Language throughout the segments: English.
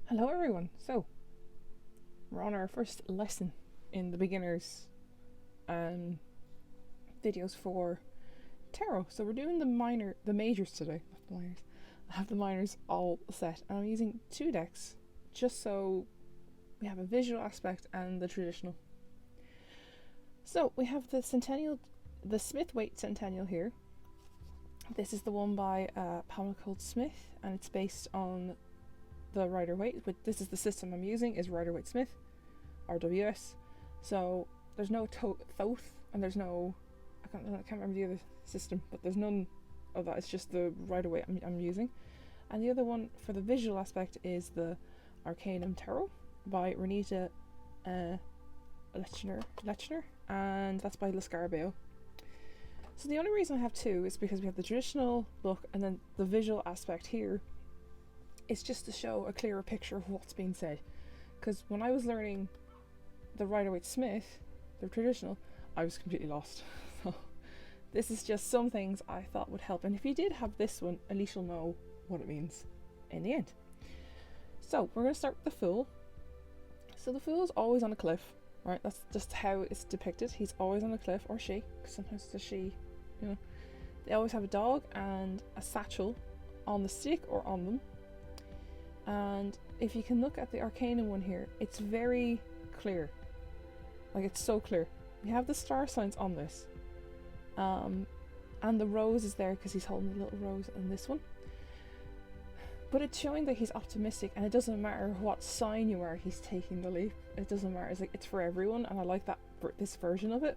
Hello everyone. So, we're on our first lesson in the beginners um, videos for tarot. So we're doing the majors today, not the minors. I have the minors all set and I'm using two decks just so we have a visual aspect and the traditional. So we have the Smith-Waite Centennial here. This is the one by Pamela Cold Smith and it's based on the Rider-Waite, but this is the system I'm using, is Rider-Waite Smith, RWS. So there's no Thoth, and there's no, I can't remember the other system, but there's none of that. It's just the Rider-Waite I'm using. And the other one for the visual aspect is the Arcanum Tarot by Renita Lechner, and that's by Lascarbeo. So the only reason I have two is because we have the traditional look and then the visual aspect here. It's just to show a clearer picture of what's being said. Because when I was learning the Rider-Waite Smith, the traditional, I was completely lost. So this is just some things I thought would help. And if you did have this one, at least you'll know what it means in the end. So we're going to start with the Fool. So the Fool is always on a cliff, right? That's just how it's depicted. He's always on a cliff, or she, because sometimes it's a she, you know. They always have a dog and a satchel on the stick or on them. And if you can look at the Arcanum one here, it's very clear. Like, it's so clear. We have the star signs on this. And the rose is there because he's holding the little rose in this one. But it's showing that he's optimistic, and it doesn't matter what sign you are, he's taking the leap. It doesn't matter. It's like, it's for everyone, and I like that this version of it.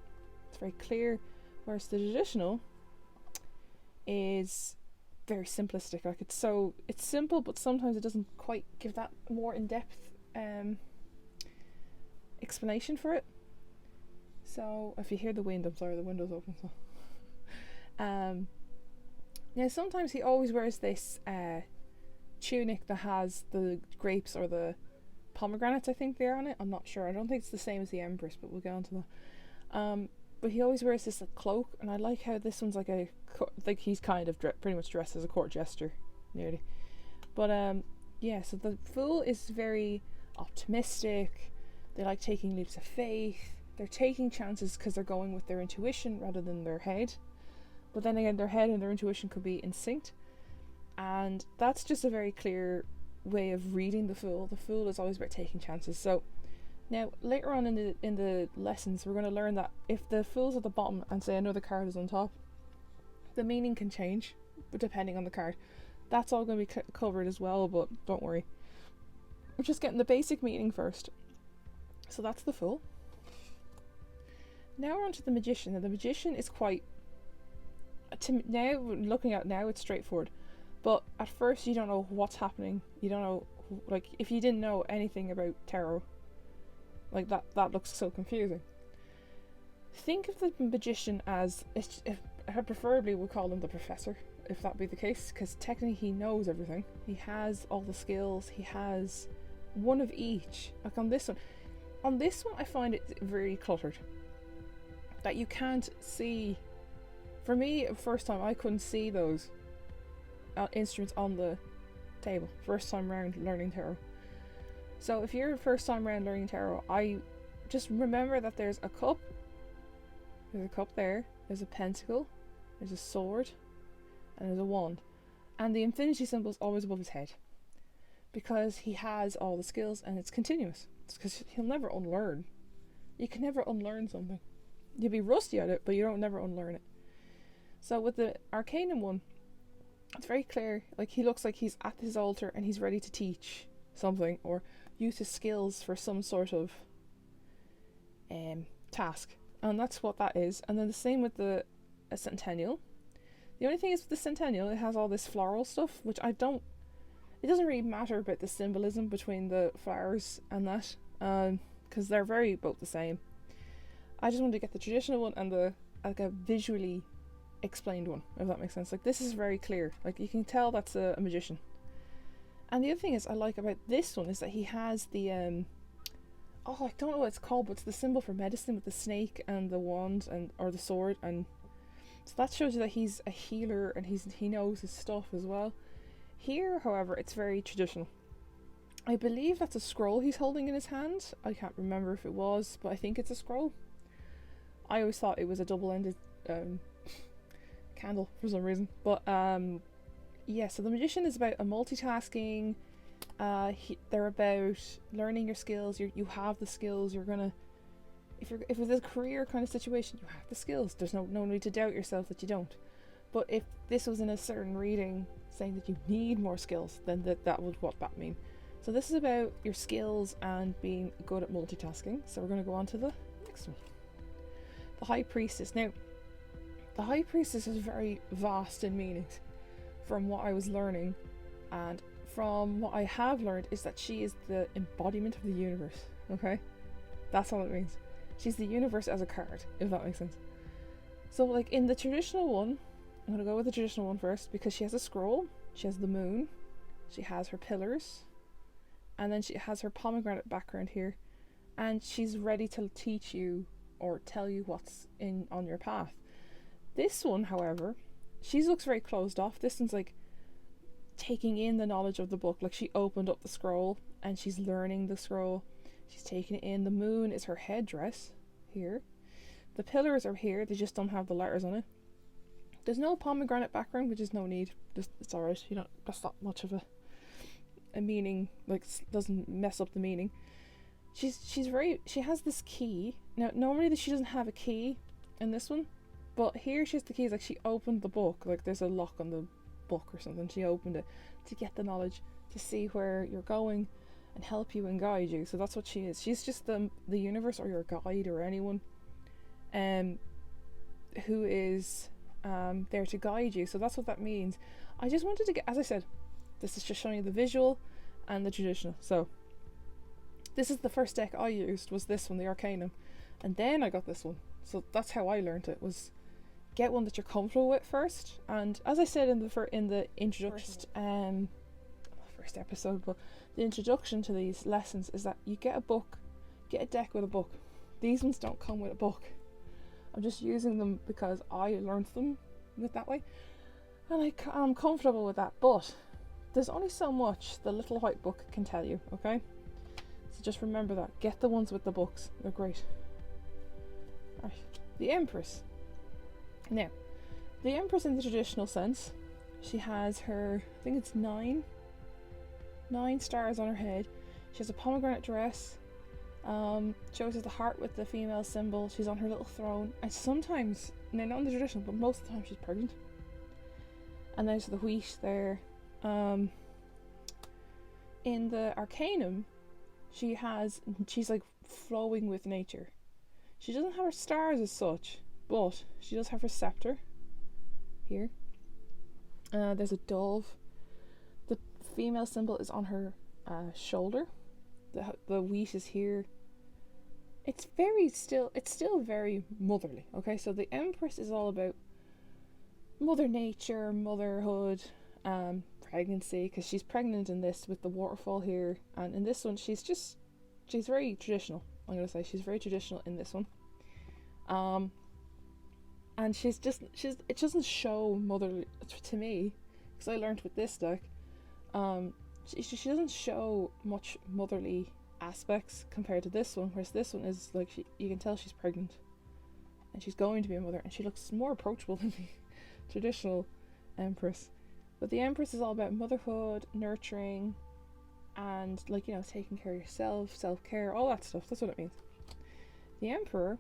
It's very clear. Whereas the traditional is very simplistic. Like, it's simple, but sometimes it doesn't quite give that more in-depth explanation for it. So if you hear the wind, I'm sorry, the window's open. So now sometimes he always wears this tunic that has the grapes or the pomegranates, I think they're on it. I'm not sure. I don't think it's the same as the Empress, but we'll get on to that. But he always wears this cloak, and I like how this one's like he's kind of pretty much dressed as a court jester, nearly. But yeah, so the Fool is very optimistic. They like taking leaps of faith. They're taking chances because they're going with their intuition rather than their head. But then again, their head and their intuition could be in sync. And that's just a very clear way of reading the Fool. The Fool is always about taking chances. So now, later on in the lessons, we're going to learn that if the Fool's at the bottom and say another card is on top, the meaning can change, but depending on the card. That's all going to be covered as well, but don't worry. We're just getting the basic meaning first. So that's the Fool. Now we're on to the Magician. Now the Magician is quite... now, looking at it now, it's straightforward. But at first you don't know what's happening. You don't know, like, if you didn't know anything about tarot, like that looks so confusing. Think of the Magician as, I preferably would call him the Professor, if that be the case, because technically he knows everything. He has all the skills, he has one of each. Like on this one I find it very cluttered. That you can't see, for me, first time I couldn't see those instruments on the table, first time round learning tarot. So if you're first time around learning tarot, I just remember that there's a cup there, there's a pentacle, there's a sword, and there's a wand. And the infinity symbol is always above his head. Because he has all the skills and it's continuous. It's because he'll never unlearn. You can never unlearn something. You'll be rusty at it, but you don't never unlearn it. So with the Arcanum one, it's very clear, like he looks like he's at his altar and he's ready to teach something or use his skills for some sort of task, and that's what that is. And then the same with the Centennial. The only thing is with the Centennial, it has all this floral stuff, which it doesn't really matter about the symbolism between the flowers and that, because they're very both the same. I just wanted to get the traditional one and the a visually explained one, if that makes sense. Like, this is very clear, like you can tell that's a magician. And the other thing I like about this one is that he has the I don't know what it's called, but it's the symbol for medicine with the snake and the wand or the sword, and so that shows you that he's a healer and he knows his stuff as well. Here, however, it's very traditional. I believe that's a scroll he's holding in his hand. I can't remember if it was, but I think it's a scroll. I always thought it was a double-ended candle for some reason. But yeah, so the magician is about a multitasking. They're about learning your skills. You have the skills. You're gonna, if it's a career kind of situation, you have the skills. There's no need to doubt yourself that you don't. But if this was in a certain reading saying that you need more skills, then that would what that mean. So this is about your skills and being good at multitasking. So we're going to go on to the next one. The High Priestess. Now, the High Priestess is very vast in meanings from what I was learning, and from what I have learned is that she is the embodiment of the universe, okay? That's all it means. She's the universe as a card, if that makes sense. So like in the traditional one, I'm going to go with the traditional one first because she has a scroll, she has the moon, she has her pillars, and then she has her pomegranate background here, and she's ready to teach you or tell you what's on your path. This one, however, she looks very closed off. This one's like taking in the knowledge of the book. Like she opened up the scroll and she's learning the scroll. She's taking it in. The moon is her headdress here. The pillars are here. They just don't have the letters on it. There's no pomegranate background, which is no need. Just it's alright. You know, that's not much of a meaning. Like doesn't mess up the meaning. She has this key. Now normally she doesn't have a key in this one, but here she has the keys. Like she opened the book. Like there's a lock on the book or something. She opened it to get the knowledge, to see where you're going and help you and guide you. So that's what she is. She's just the universe or your guide or anyone who is there to guide you. So that's what that means. I just wanted to get, as I said, this is just showing you the visual and the traditional. So this is the first deck I used, was this one, the Arcanum, and then I got this one. So that's how I learned it, was get one that you're comfortable with first. And as I said in the introduction, first episode, but the introduction to these lessons is that you get a deck with a book. These ones don't come with a book. I'm just using them because I learned them with that way, and I'm comfortable with that. But there's only so much the little white book can tell you, okay? So just remember that. Get the ones with the books. They're great. Right. The Empress. Now, the Empress in the traditional sense, she has her, I think it's 9 stars on her head. She has a pomegranate dress. Shows us the heart with the female symbol. She's on her little throne, and sometimes, now not in the traditional, but most of the time she's pregnant. And there's the wheat there. In the Arcanum, she's like flowing with nature. She doesn't have her stars as such, but she does have her scepter here. There's a dove. The female symbol is on her shoulder. The wheat is here. It's still very motherly. Okay, so the Empress is all about Mother Nature, motherhood, pregnancy, because she's pregnant in this with the waterfall here, and in this one she's very traditional. I'm gonna say she's very traditional in this one. And it doesn't show motherly to me, because I learned with this deck. She doesn't show much motherly aspects compared to this one, whereas this one is like you can tell she's pregnant and she's going to be a mother, and she looks more approachable than the traditional Empress. But the Empress is all about motherhood, nurturing, and taking care of yourself, self-care, all that stuff. That's what it means. The Emperor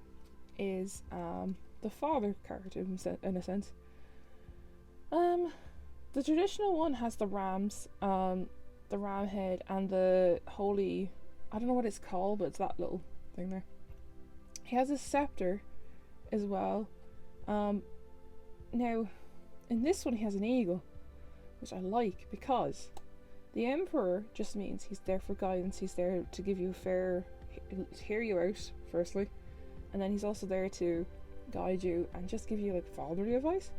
is the father card in a sense. The traditional one has the rams, the ram head, and the holy, I don't know what it's called, but it's that little thing there. He has a scepter as well. Now in this one he has an eagle, which I like, because the Emperor just means he's there for guidance. He's there to give you hear you out firstly, and then he's also there to guide you and just give you fatherly advice.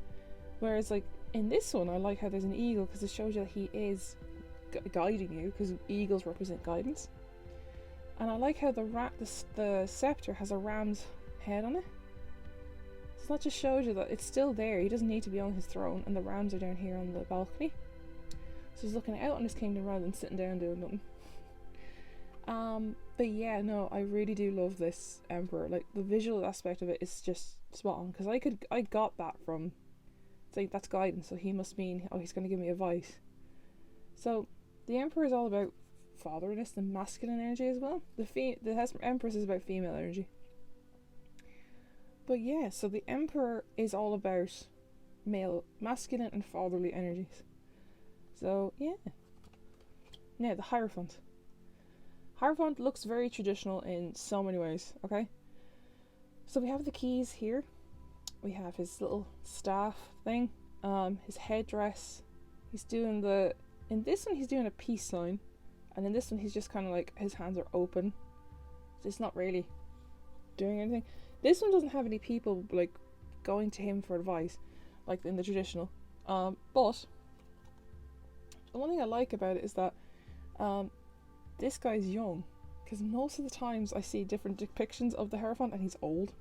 Whereas in this one I like how there's an eagle, because it shows you that he is guiding you, because eagles represent guidance. And I like how the scepter has a ram's head on it. So that just shows you that it's still there. He doesn't need to be on his throne, and the rams are down here on the balcony. So he's looking out on his kingdom rather than sitting down doing nothing. But yeah, no, I really do love this Emperor. Like, the visual aspect of it is just spot on, because I got that from, it's like, that's guidance, so he must mean, oh, he's going to give me advice. So the Emperor is all about fatherness and masculine energy as well. The Empress is about female energy. But yeah, so the Emperor is all about masculine and fatherly energies. So yeah. Now the Hierophant. Hierophant looks very traditional in so many ways, okay? So we have the keys here. We have his little staff thing, his headdress. In this one he's doing a peace sign, and in this one he's just kind of like, his hands are open. It's not really doing anything. This one doesn't have any people like going to him for advice, like in the traditional. But the one thing I like about it is that this guy's young, because most of the times I see different depictions of the Hierophant and he's old.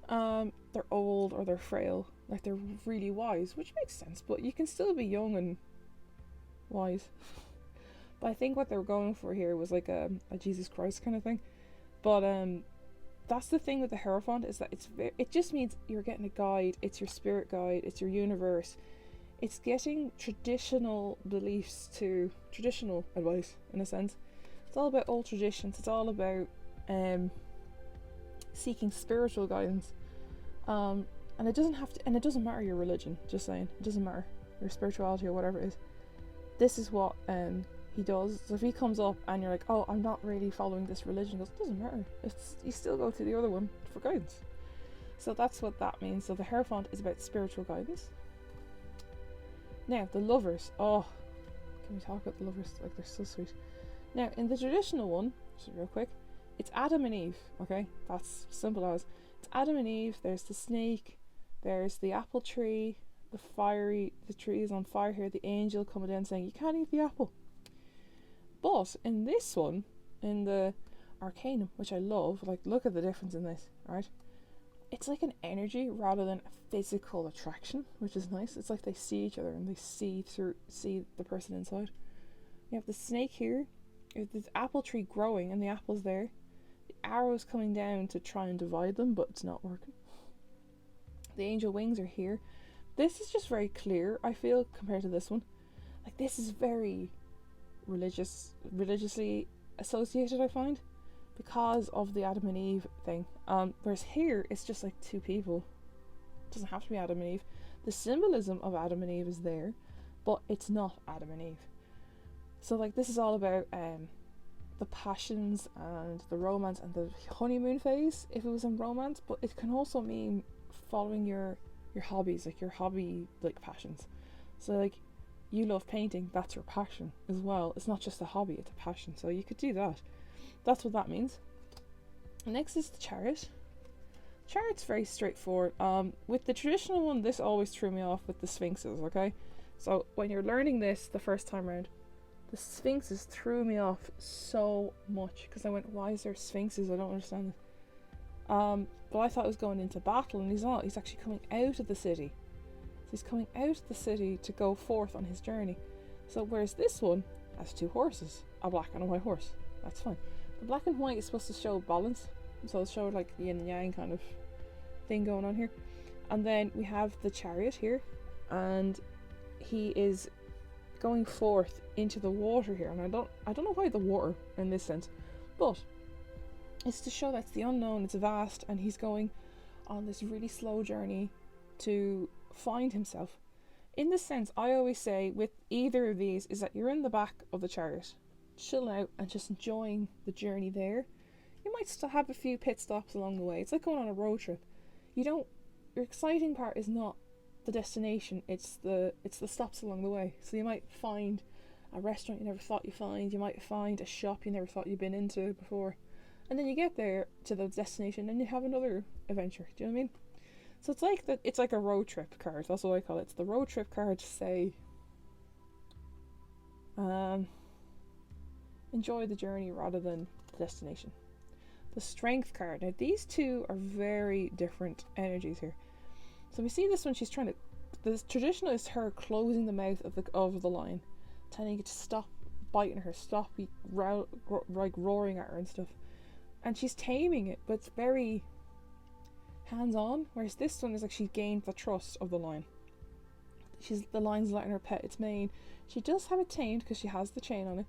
They're old or they're frail, like they're really wise, which makes sense, but you can still be young and wise. But I think what they were going for here was like a Jesus Christ kind of thing. But that's the thing with the Hierophant, is that it just means you're getting a guide. It's your spirit guide. It's your universe. It's getting traditional beliefs to traditional advice, in a sense. It's all about old traditions. It's all about seeking spiritual guidance. And it doesn't have to, and it doesn't matter your religion. Just saying, it doesn't matter your spirituality or whatever it is. This is what he does. So if he comes up and you're like, oh, I'm not really following this religion, it doesn't matter. You still go to the other one for guidance. So that's what that means. So the Hierophant is about spiritual guidance. Now the lovers. Oh, can we talk about the lovers? Like, they're so sweet. Now in the traditional one, just real quick, it's Adam and Eve. Okay, that's simple as. It's Adam and Eve. There's the snake. There's the apple tree. The tree is on fire here. The angel coming down saying you can't eat the apple. But in this one, in the Arcanum, which I love, like, look at the difference in this, right? It's like an energy rather than a physical attraction, which is nice. It's like they see each other and they see the person inside. You have the snake here. You have this apple tree growing and the apple's there. The arrow's coming down to try and divide them, but it's not working. The angel wings are here. This is just very clear, I feel, compared to this one. Like, this is very religiously associated, I find, because of the Adam and Eve thing. Whereas here it's just like two people. It doesn't have to be Adam and Eve. The symbolism of Adam and Eve is there, but it's not Adam and Eve. So like, this is all about the passions and the romance and the honeymoon phase if it was in romance, but it can also mean following your hobbies, like your hobby, like passions. So like, you love painting, that's your passion as well. It's not just a hobby, it's a passion. So you could do that. That's what that means. Next is the Chariot. Chariot's very straightforward. With the traditional one, this always threw me off with the Sphinxes, okay? So when you're learning this the first time around, the Sphinxes threw me off so much, because I went, why is there Sphinxes? I don't understand it. But I thought he was going into battle, and he's not. He's actually coming out of the city. He's coming out of the city to go forth on his journey. So whereas this one has two horses, a black and a white horse, that's fine. The black and white is supposed to show balance, so it'll show like yin and yang kind of thing going on here. And then we have the Chariot here, and he is going forth into the water here. And I don't know why the water in this sense, but it's to show that's the unknown, it's vast, and he's going on this really slow journey to find himself. In this sense, I always say with either of these is that you're in the back of the chariot, chilling out and just enjoying the journey there. You might still have a few pit stops along the way. It's like going on a road trip. Your exciting part is not the destination, it's the stops along the way. So you might find a restaurant you never thought you'd find, you might find a shop you never thought you'd been into before, and then you get there to the destination and you have another adventure. Do you know what I mean? So it's like that. It's like a road trip card. That's what I call it. It's the road trip card to say, enjoy the journey rather than the destination. The strength card. Now these two are very different energies here. So we see this one. She's trying to. The traditional is her closing the mouth of the lion, telling it to stop biting her, stop like roaring at her and stuff. And she's taming it, but it's very hands-on. Whereas this one is like she's gained the trust of the lion. The lion's letting her pet its mane. She does have it tamed because she has the chain on it,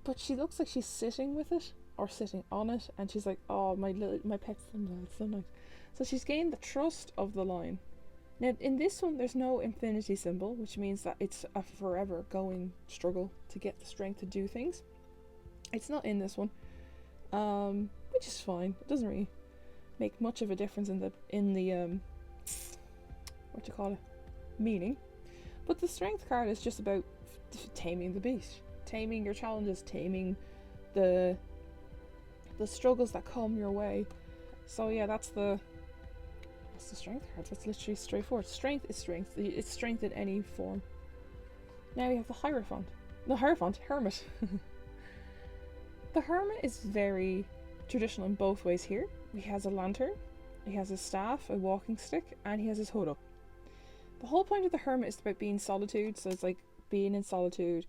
but she looks like she's sitting with it or sitting on it, and she's like, oh, my pet's so nice. So she's gained the trust of the lion. Now in this one there's no infinity symbol, which means that it's a forever going struggle to get the strength to do things. It's not in this one, which is fine. It doesn't really make much of a difference in the what do you call it, meaning. But the strength card is just about taming the beast, taming your challenges, taming the struggles that come your way. So yeah, that's the strength card. That's literally straightforward. Strength is strength. It's strength in any form. Now we have the Hermit. The Hermit is very traditional in both ways here. He has a lantern, he has his staff, a walking stick, and he has his hood up. The whole point of the Hermit is about being solitude, so it's like being in solitude,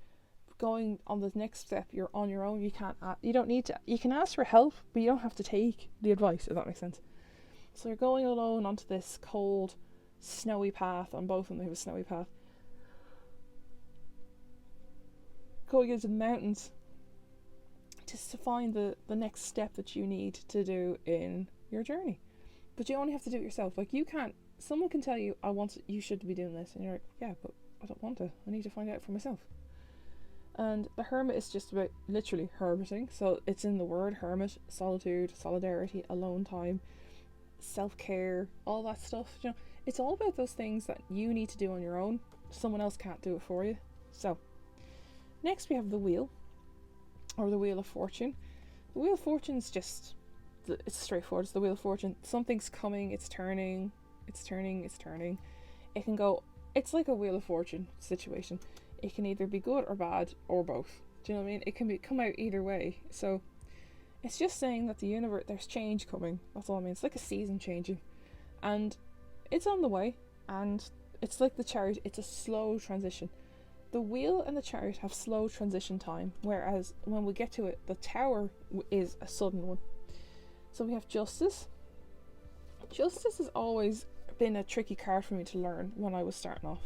going on the next step. You're on your own. You don't need to. You can ask for help, but you don't have to take the advice, if that makes sense. So you're going alone onto this cold, snowy path. On both of them, they have a snowy path. Going into the mountains just to find the next step that you need to do in your journey. But you only have to do it yourself. Like, you can't. Someone can tell you, you should be doing this, and you're like, yeah, but I don't want to. I need to find out for myself. And the Hermit is just about literally hermiting. So it's in the word hermit: solitude, solidarity, alone time, self-care, all that stuff. You know, it's all about those things that you need to do on your own. Someone else can't do it for you. So next we have the wheel, or the Wheel of Fortune. The Wheel of Fortune is just, it's straightforward. It's the Wheel of Fortune. Something's coming, it's turning. It can go, it's like a Wheel of Fortune situation. It can either be good or bad, or both. Do you know what I mean? It can come out either way. So it's just saying that the universe, there's change coming. That's all I mean. It's like a season changing, and it's on the way. And it's like the Chariot. It's a slow transition. The Wheel and the Chariot have slow transition time, whereas when we get to it, the Tower is a sudden one. So we have Justice. Justice has always been a tricky card for me to learn when I was starting off.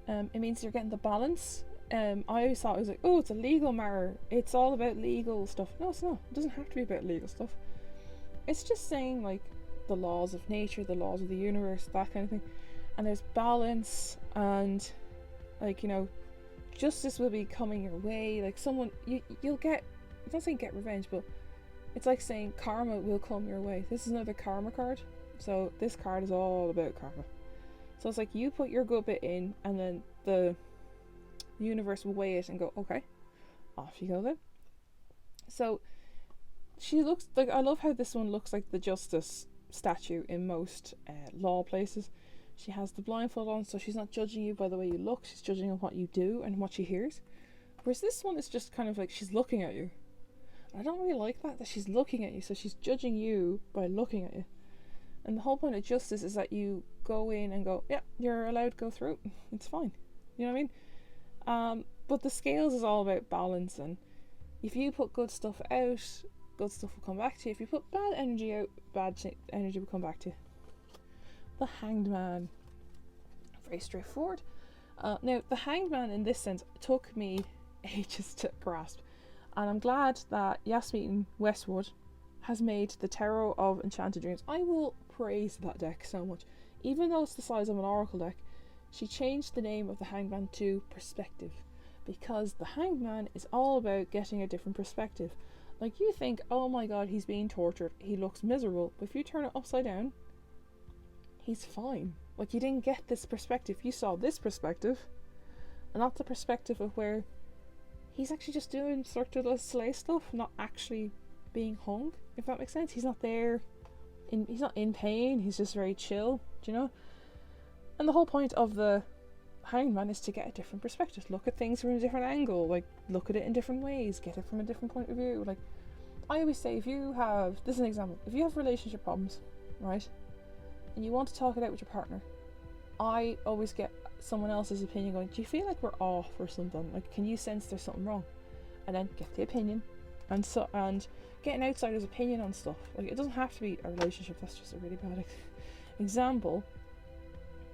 It means you're getting the balance. I always thought it was like, oh, it's a legal matter. It's all about legal stuff. No, it's not. It doesn't have to be about legal stuff. It's just saying, like, the laws of nature, the laws of the universe, that kind of thing. And there's balance, and, like, you know, justice will be coming your way. Like, you'll get, I'm not saying get revenge, but it's like saying karma will come your way. This is another karma card. So this card is all about karma. So it's like you put your good bit in, and then the universe will weigh it and go, okay, off you go then. So she looks like, I love how this one looks like the Justice statue in most law places. She has the blindfold on, so she's not judging you by the way you look. She's judging on what you do and what she hears. Whereas this one is just kind of like she's looking at you. I don't really like that she's looking at you. So she's judging you by looking at you. And the whole point of justice is that you go in and go, yeah, you're allowed to go through. It's fine. You know what I mean? But the scales is all about balance. And if you put good stuff out, good stuff will come back to you. If you put bad energy out, bad energy will come back to you. The Hanged Man. Very straightforward. Now, the Hanged Man in this sense took me ages to grasp. And I'm glad that Yasmin Westwood has made the Tarot of Enchanted Dreams. I will praise that deck so much. Even though it's the size of an Oracle deck, she changed the name of the Hanged Man to Perspective. Because the Hanged Man is all about getting a different perspective. Like, you think, oh my god, he's being tortured, he looks miserable. But if you turn it upside down, he's fine. Like, you didn't get this perspective. You saw this perspective, and not the perspective of where he's actually just doing circular slay stuff, not actually being hung, if that makes sense. He's not there, he's not in pain, he's just very chill, do you know? And the whole point of the Hanged Man is to get a different perspective, look at things from a different angle, like, look at it in different ways, get it from a different point of view. Like, I always say, if you have, this is an example, if you have relationship problems, right, and you want to talk it out with your partner, I always get someone else's opinion going, do you feel like we're off or something? Like, can you sense there's something wrong? and then get the opinion, and get an outsider's opinion on stuff. Like, it doesn't have to be a relationship. That's just a really bad example.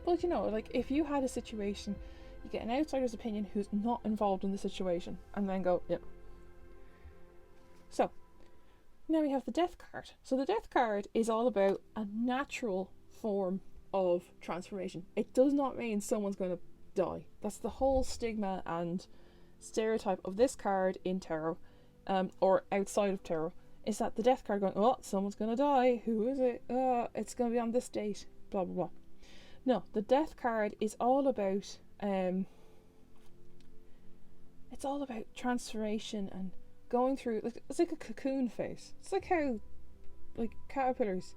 But like, if you had a situation, you get an outsider's opinion who's not involved in the situation, and then go, yeah. So now we have the death card. So the death card is all about a natural form of transformation. It does not mean someone's going to die. That's the whole stigma and stereotype of this card in tarot, or outside of tarot, is that the death card going, oh, someone's going to die. Who is it? It's going to be on this date. Blah blah blah. No, the death card is all about it's all about transformation and going through, like, it's like a cocoon phase. It's like how, like, caterpillars,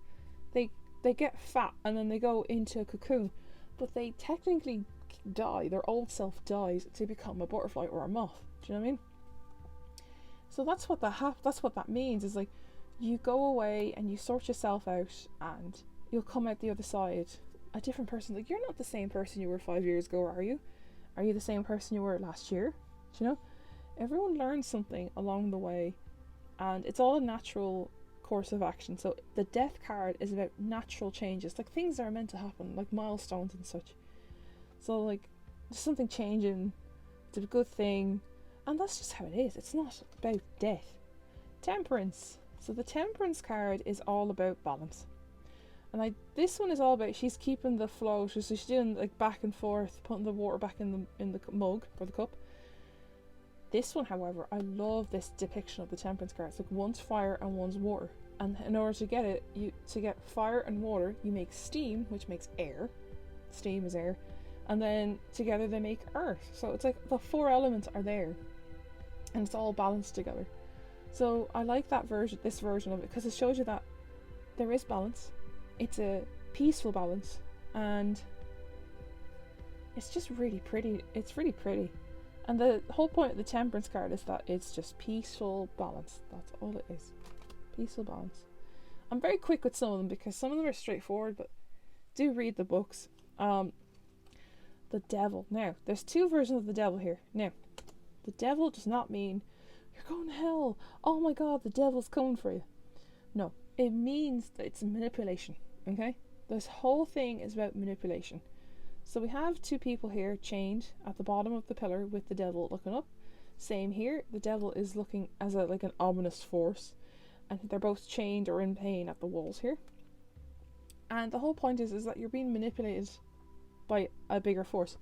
they get fat and then they go into a cocoon, but they technically die. Their old self dies to become a butterfly or a moth. Do you know what I mean? So that's what that means, is like, you go away and you sort yourself out and you'll come out the other side a different person. Like, you're not the same person you were 5 years ago, are you? Are you the same person you were last year? Do you know? Everyone learns something along the way, and it's all a natural course of action. So the death card is about natural changes, like things that are meant to happen, like milestones and such. So, like, there's something changing, it's a good thing, and that's just how it is. It's not about death. Temperance. So the Temperance card is all about balance. And this one is all about, she's keeping the flow. So she's doing, like, back and forth, putting the water back in the mug or the cup. This one, however, I love this depiction of the Temperance card. It's like, one's fire and one's water. And in order to get it, to get fire and water, you make steam, which makes air. Steam is air. And then together they make earth. So it's like the 4 elements are there, and it's all balanced together. So I like this version of it, because it shows you that there is balance. It's a peaceful balance, and it's just really pretty. It's really pretty. And the whole point of the Temperance card is that it's just peaceful balance. That's all it is. Peaceful balance. I'm very quick with some of them because some of them are straightforward, but do read the books. The devil. Now, there's 2 versions of the devil here. Now, the devil does not mean you're going to hell. Oh my god, the devil's coming for you. No, it means that it's manipulation. Okay? This whole thing is about manipulation. So we have 2 people here chained at the bottom of the pillar with the devil looking up. Same here. The devil is looking as like an ominous force, and they're both chained or in pain at the walls here. And the whole point is that you're being manipulated by a bigger force.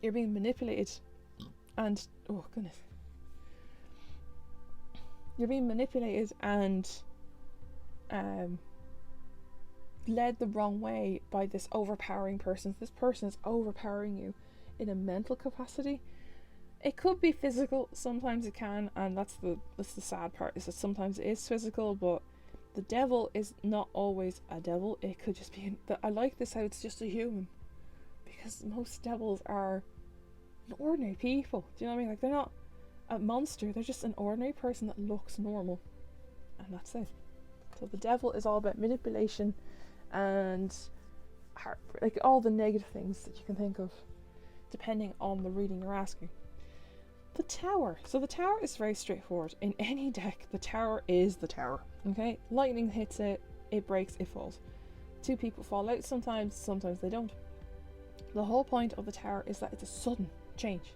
You're being manipulated, and oh goodness, you're being manipulated and led the wrong way by this overpowering person. This person is overpowering you in a mental capacity. It could be physical, sometimes it can, and that's the sad part, is that sometimes it is physical, but the devil is not always a devil. It could just be I like this how it's just a human, because most devils are ordinary people. Do you know what I mean? Like, they're not a monster, they're just an ordinary person that looks normal, and that's it. So the devil is all about manipulation and like all the negative things that you can think of, depending on the reading you're asking. The tower. So the tower is very straightforward. In any deck, the tower is the tower. Okay? Lightning hits it, it breaks, it falls. 2 people fall out sometimes they don't. The whole point of the tower is that it's a sudden change.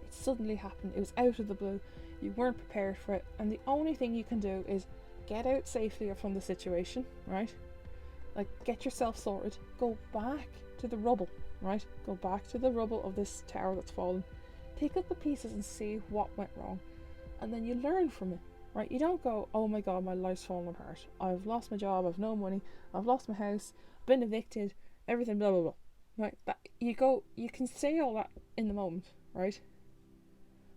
It suddenly happened. It was out of the blue. You weren't prepared for it, and the only thing you can do is get out safely from the situation, right? Like, get yourself sorted. Go back to the rubble, right? Go back to the rubble of this tower that's fallen. Pick up the pieces and see what went wrong, and then you learn from it, right? You don't go, oh my god, my life's falling apart. I've lost my job, I've no money, I've lost my house, been evicted, everything, blah blah blah. Right? That you can say all that in the moment, right?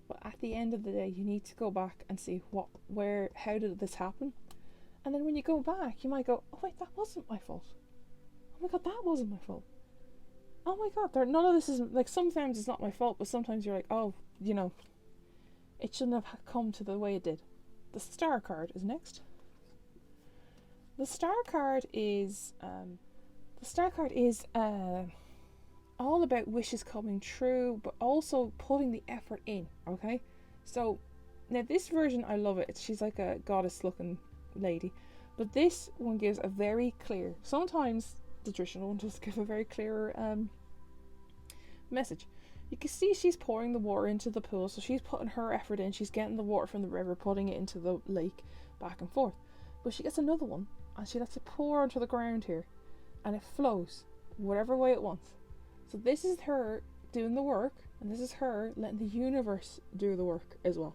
But at the end of the day, you need to go back and see how did this happen? And then when you go back, you might go, oh wait, that wasn't my fault. Oh my god, that wasn't my fault. Oh my god, none of this is, like, sometimes it's not my fault, but sometimes you're like, oh, it shouldn't have come to the way it did. The star card is next. The star card is all about wishes coming true, but also putting the effort in, okay? So now this version, I love it. She's like a goddess looking lady, but this one gives a very clear, sometimes the traditional one does give a very clear message. You can see she's pouring the water into the pool, so she's putting her effort in, she's getting the water from the river, putting it into the lake, back and forth. But she gets another one, and she lets it pour onto the ground here, and it flows whatever way it wants. So this is her doing the work, and this is her letting the universe do the work as well.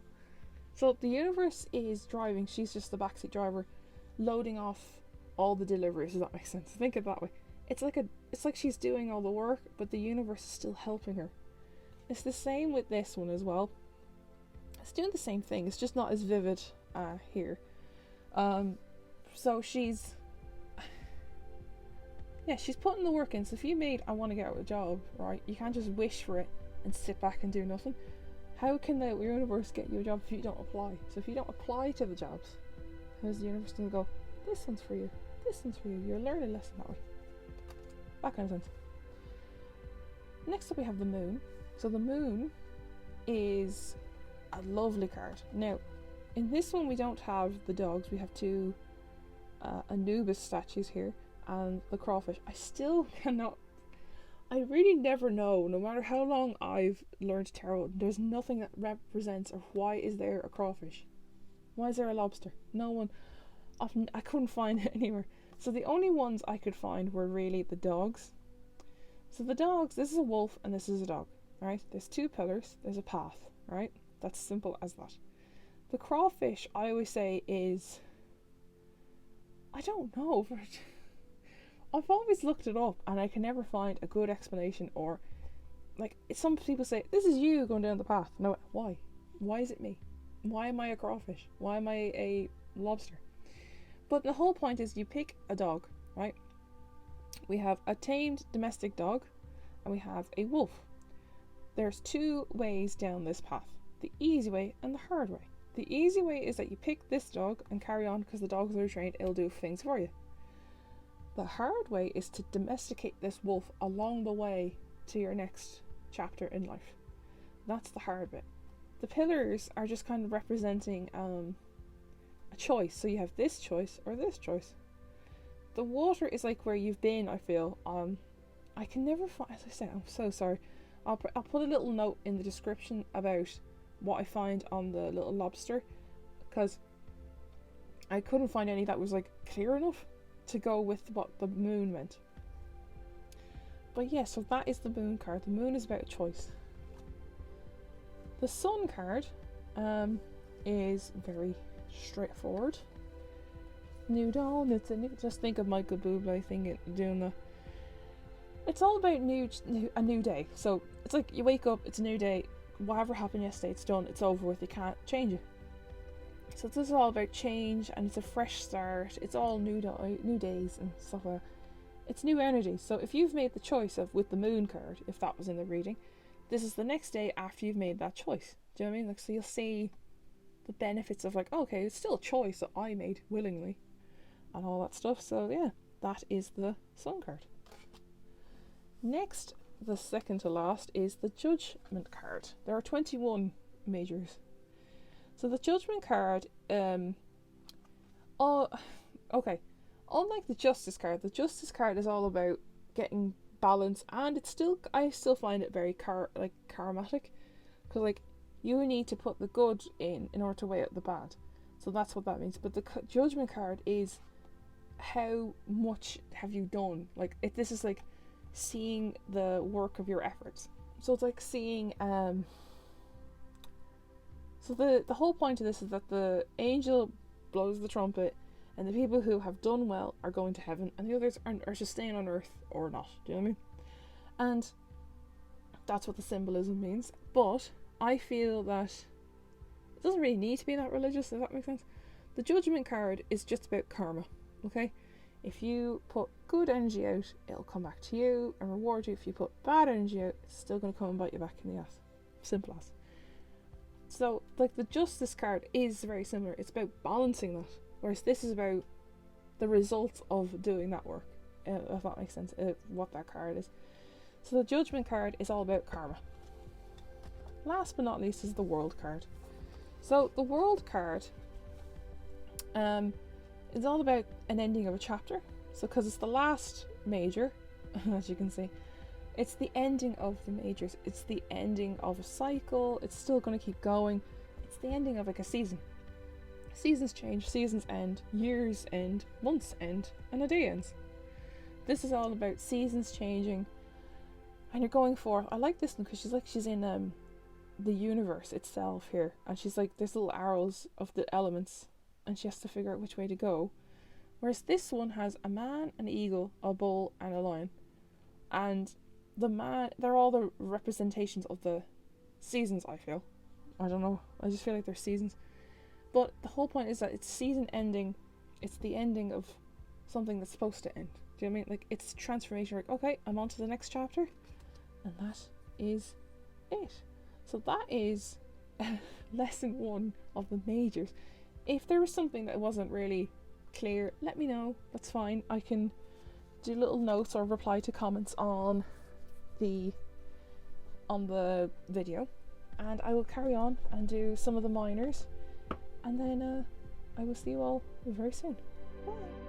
So the universe is driving, she's just the backseat driver, loading off all the deliveries, if that makes sense. Think of it that way. It's like she's doing all the work, but the universe is still helping her. It's the same with this one as well. It's doing the same thing, it's just not as vivid here. So she's putting the work in. So if you made I want to get out of a job, right, you can't just wish for it and sit back and do nothing. How can the universe get you a job if you don't apply? So if you don't apply to the jobs, how's the universe going to go, this one's for you, this one's for you, you're learning a lesson that way. That kind of sense. Next up we have the moon. So the moon is a lovely card. Now, in this one we don't have the dogs, we have two Anubis statues here and the crawfish. I still cannot, I really never know, no matter how long I've learned tarot, there's nothing that represents, or why is there a crawfish? Why is there a lobster? No one, I couldn't find it anywhere. So the only ones I could find were really the dogs. So the dogs, this is a wolf and this is a dog, right? There's two pillars, there's a path, right? That's simple as that. The crawfish, I always say, is, I don't know, I've always looked it up and I can never find a good explanation, or like some people say, this is you going down the path. No, why? Why is it me? Why am I a crawfish? Why am I a lobster? But the whole point is you pick a dog, right? We have a tamed domestic dog and we have a wolf. There's two ways down this path, the easy way and the hard way. The easy way is that you pick this dog and carry on because the dogs are trained, it'll do things for you. The hard way is to domesticate this wolf along the way to your next chapter in life. That's the hard bit. The pillars are just kind of representing a choice. So you have this choice or this choice. The water is like where you've been, I feel. I can never find, as I said, I'm so sorry. I'll put a little note in the description about what I find on the little lobster, because I couldn't find any that was like clear enough to go with what the moon meant. But yeah, so that is the moon card. The moon is about choice. The sun card is very straightforward. New dawn, it's a new, just think of Michael Bublé thing doing the, it's all about a new day. So it's like you wake up, it's a new day, whatever happened yesterday, it's done, it's over with, you can't change it. So this is all about change, and it's a fresh start. It's all new days and stuff like that. It's new energy. So if you've made the choice of, with the moon card, if that was in the reading, this is the next day after you've made that choice. Do you know what I mean? Like, so you'll see the benefits of like, okay, it's still a choice that I made willingly and all that stuff. So yeah, that is the sun card. Next, the second to last, is the judgment card. There are 21 majors. So the judgment card, unlike the justice card is all about getting balance, and it's still, I still find it very karmatic, because like you need to put the good in order to weigh out the bad. So that's what that means. But the judgment card is how much have you done? Like this is like seeing the work of your efforts. So it's like seeing so the whole point of this is that the angel blows the trumpet, and the people who have done well are going to heaven, and the others are just staying on earth or not. Do you know what I mean? And that's what the symbolism means. But I feel that it doesn't really need to be that religious, if that makes sense. The judgment card is just about karma, okay? If you put good energy out, it'll come back to you and reward you. If you put bad energy out, it's still going to come and bite you back in the ass. Simple as. So, like, the justice card is very similar. It's about balancing that. Whereas this is about the results of doing that work. If that makes sense, what that card is. So the judgment card is all about karma. Last but not least is the world card. So the world card is all about an ending of a chapter. So because it's the last major, as you can see, it's the ending of the majors. It's the ending of a cycle. It's still going to keep going. It's the ending of like a season. Seasons change, seasons end, years end, months end, and a day ends. This is all about seasons changing, and you're going for. I like this one because she's in the universe itself here, and she's like there's little arrows of the elements, and she has to figure out which way to go. Whereas this one has a man, an eagle, a bull, and a lion, and the man, they're all the representations of the seasons. I feel, I don't know, I just feel like they're seasons. But the whole point is that it's season ending. It's the ending of something that's supposed to end. Do you know what I mean? Like, it's transformation. Like, okay, I'm on to the next chapter. And that is it. So that is lesson 1 of the majors. If there was something that wasn't really clear, let me know. That's fine. I can do little notes or reply to comments on the video. And I will carry on and do some of the minors. And then I will see you all very soon. Bye.